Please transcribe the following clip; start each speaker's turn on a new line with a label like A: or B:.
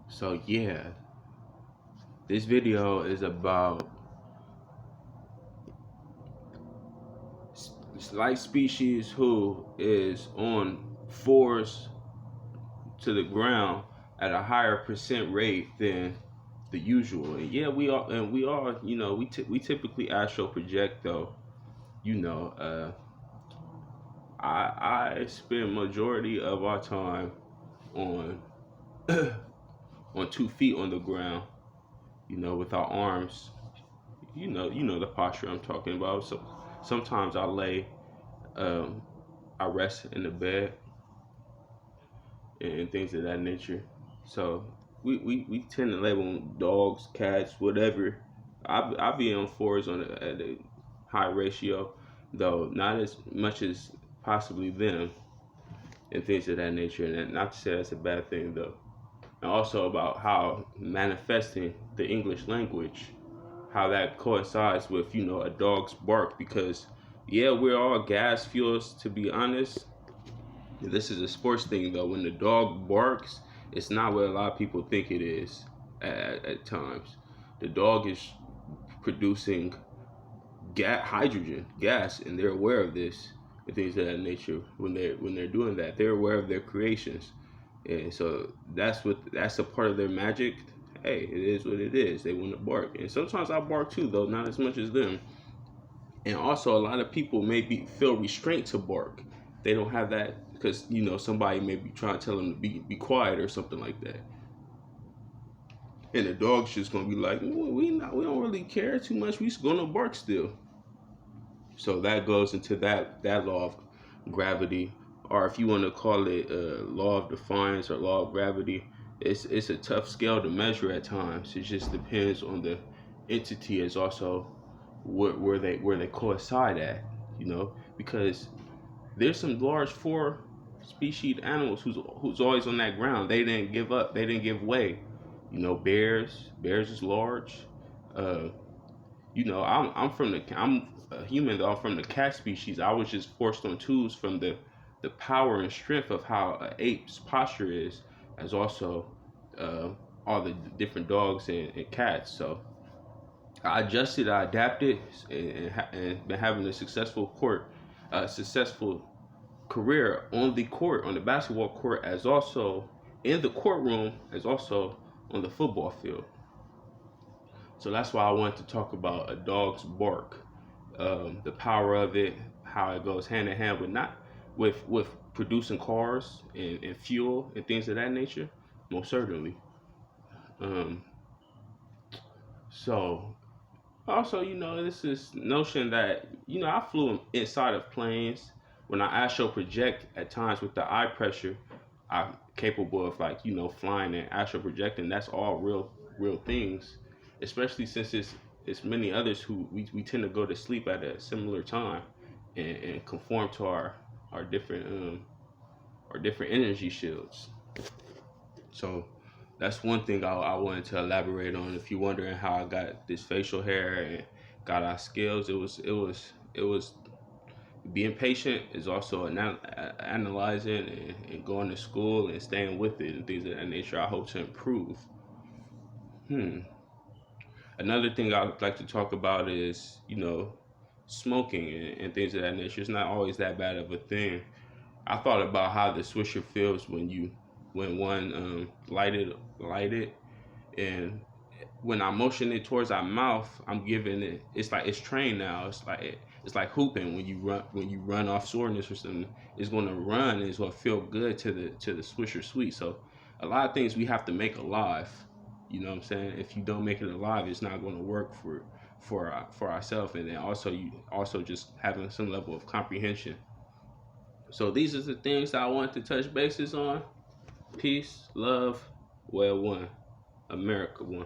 A: So yeah, this video is about life species who is on fours to the ground at a higher percent rate than the usual. And yeah, we are, we typically astral project though. You know, I spend majority of our time on on 2 feet on the ground. With our arms. You know the posture I'm talking about. So sometimes um, I rest in the bed and things of that nature. So we tend to label dogs, cats, whatever. I be on fours at a high ratio, though not as much as possibly them and things of that nature. And not to say that's a bad thing though. And also about how manifesting the English language, how that coincides with a dog's bark, because yeah, we're all gas fuels, to be honest. This is a sports thing though. When the dog barks, it's not what a lot of people think it is. At times the dog is producing hydrogen gas, and they're aware of this and things of that nature. When they're doing that, they're aware of their creations, and so that's a part of their magic. Hey, it is what it is. They want to bark, and sometimes I bark too, though not as much as them. And also, a lot of people maybe feel restraint to bark. They don't have that because somebody may be trying to tell them to be quiet or something like that. And the dog's just gonna be like, we don't really care too much. We just gonna bark still. So that goes into that law of gravity, or if you want to call it law of defiance or law of gravity. It's a tough scale to measure at times. It just depends on the entity, as also where they coincide at, because there's some large four species animals who's always on that ground. They didn't give up. They didn't give way. Bears is large. Uh, I'm a human though. I'm from the cat species. I was just forced on twos from the power and strength of how an ape's posture is, as also uh, all the different dogs and cats. So I adjusted, I adapted, and been having a successful career on the court, on the basketball court, as also in the courtroom, as also on the football field. So that's why I wanted to talk about a dog's bark, the power of it, how it goes hand in hand with not with producing cars and fuel and things of that nature, most certainly. Um, so also, this is notion that I flew inside of planes. When I astral project at times with the eye pressure, I'm capable of flying and astral projecting. That's all real things, especially since it's many others who we tend to go to sleep at a similar time and conform to our different energy shields. So that's one thing I wanted to elaborate on. If you're wondering how I got this facial hair and got our skills, it was being patient, is also analyzing and going to school and staying with it and things of that nature. I hope to improve. Hmm. Another thing I'd like to talk about is smoking and things of that nature. It's not always that bad of a thing. I thought about how the swisher feels when one lighted, and when I motion it towards our mouth, I'm giving it. It's like it's trained now. It's like hooping when you run off soreness or something. It's going to run. And it's going to feel good to the swisher sweet. So a lot of things we have to make alive. You know what I'm saying? If you don't make it alive, it's not going to work for ourselves. And then also you also just having some level of comprehension. So these are the things that I want to touch bases on. Peace, love, well one, America one.